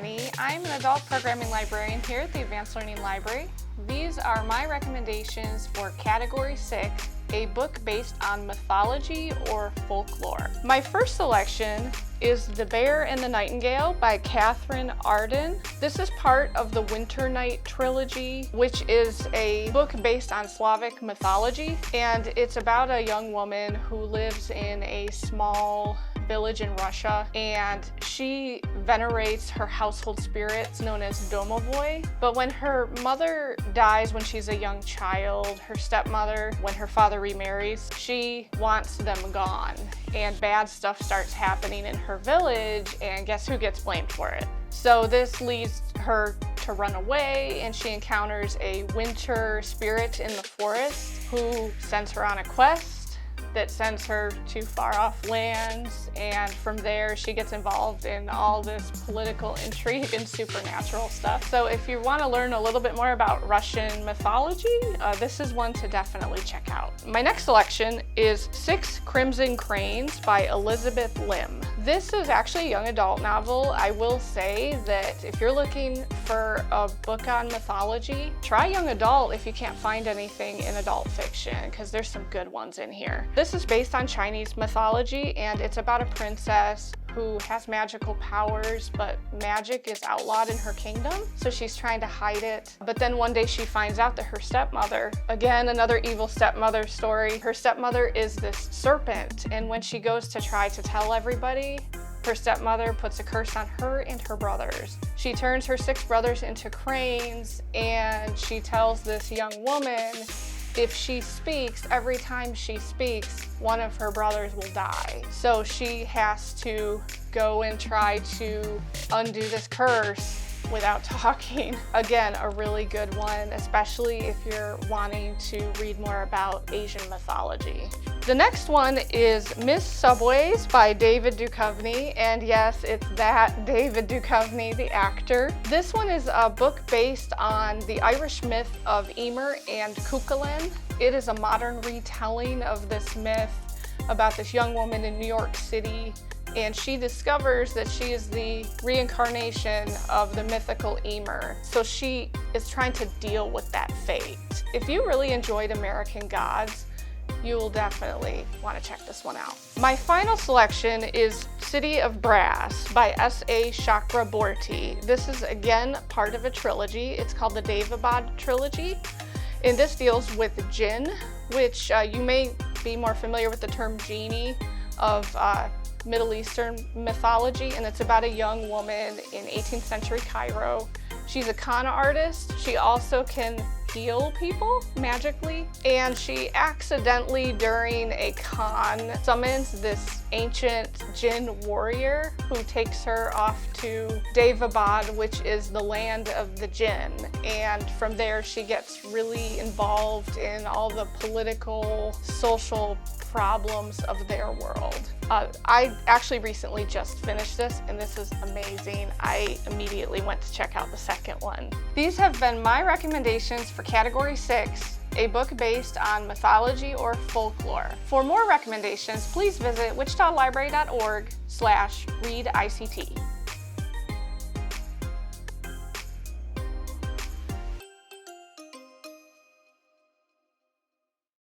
Jenny. I'm an adult programming librarian here at the Advanced Learning Library. These are my recommendations for Category 6, a book based on mythology or folklore. My first selection is The Bear and the Nightingale by Catherine Arden. This is part of the Winter Night trilogy, which is a book based on Slavic mythology, and it's about a young woman who lives in a small village in Russia, and she venerates her household spirits known as domovoi. But when her mother dies when she's a young child, her stepmother, when her father remarries, she wants them gone, and bad stuff starts happening in her village, and guess who gets blamed for it? So this leads her to run away, and she encounters a winter spirit in the forest who sends her on a quest that sends her to far-off lands, and from there she gets involved in all this political intrigue and supernatural stuff. So if you want to learn a little bit more about Russian mythology, this is one to definitely check out. My next selection is Six Crimson Cranes by Elizabeth Lim. This is actually a young adult novel. I will say that if you're looking for a book on mythology, try young adult if you can't find anything in adult fiction, because there's some good ones in here. This is based on Chinese mythology, and it's about a princess who has magical powers, but magic is outlawed in her kingdom, so she's trying to hide it. But then one day she finds out that her stepmother, again, another evil stepmother story, her stepmother is this serpent, and when she goes to try to tell everybody, her stepmother puts a curse on her and her brothers. She turns her 6 brothers into cranes, and she tells this young woman if she speaks, every time she speaks, one of her brothers will die. So she has to go and try to undo this curse without talking. Again, a really good one, especially if you're wanting to read more about Asian mythology. The next one is Miss Subways by David Duchovny, and yes, it's that David Duchovny, the actor. This one is a book based on the Irish myth of Emer and Cuchulainn. It is a modern retelling of this myth about this young woman in New York City, and she discovers that she is the reincarnation of the mythical Emer. So she is trying to deal with that fate. If you really enjoyed American Gods, you will definitely want to check this one out. My final selection is City of Brass by S.A. Chakraborty. This is again part of a trilogy. It's called the Daevabad trilogy, and this deals with jinn, which you may be more familiar with the term genie of Middle Eastern mythology, and it's about a young woman in 18th century Cairo. She's a con artist. She also can heal people magically, and she accidentally during a con summons this ancient jinn warrior who takes her off to Daevabad, which is the land of the jinn, and from there she gets really involved in all the political, social problems of their world. I actually recently just finished this, and this is amazing. I immediately went to check out the second one. These have been my recommendations for Category 6, a book based on mythology or folklore. For more recommendations, please visit wichitalibrary.org/readict.